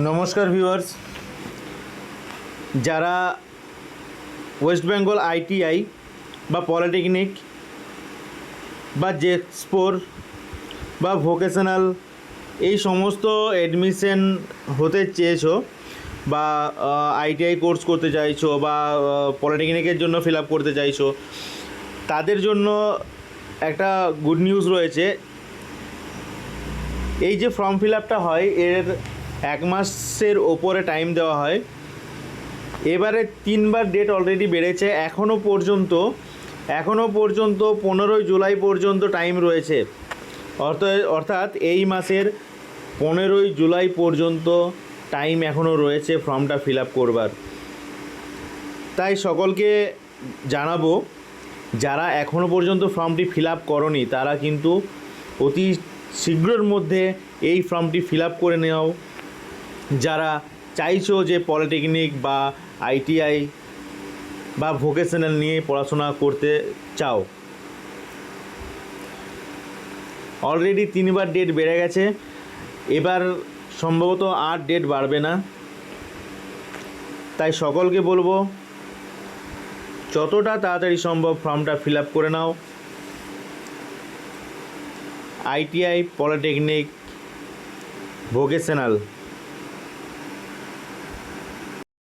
নমস্কার ভিউয়ার্স, যারা West Bengal ITI বা পলিটেকনিক বা জেক্সপোর বা ভোকেশনাল এই সমস্ত অ্যাডমিশন হতে চেয়েছো বা আইটিআই কোর্স করতে চাইছো বা পলিটেকনিকের জন্য ফিল আপ করতে চাইছো, তাদের জন্য একটা গুড নিউজ রয়েছে। এই যে ফর্ম ফিল আপটা হয় এর 1 মাসের ওপরে টাইম দেওয়া হয়। এবারে 3বার ডেট অলরেডি বেড়েছে। এখনও পর্যন্ত 15ই জুলাই পর্যন্ত টাইম রয়েছে। অর্থাৎ এই মাসের 15ই জুলাই পর্যন্ত টাইম এখনও রয়েছে ফর্মটা ফিল আপ করবার। তাই সকলকে জানাবো, যারা এখনও পর্যন্ত ফর্মটি ফিল আপ করনি তারা কিন্তু অতি শীঘ্রের মধ্যে এই ফর্মটি ফিল আপ করে নেও। যারা চাইছো যে পলিটেকনিক বা আইটিআই বা ভোকেশনাল নিয়ে পড়াশোনা করতে চাও, অলরেডি 3বার ডেট বেড়ে গেছে। এবার সম্ভবত আর ডেট বাড়বে না। তাই সকলকে বলবো, যতটা তাড়াতাড়ি সম্ভব ফর্মটা ফিল আপ করে নাও। ITI, polytechnic, vocational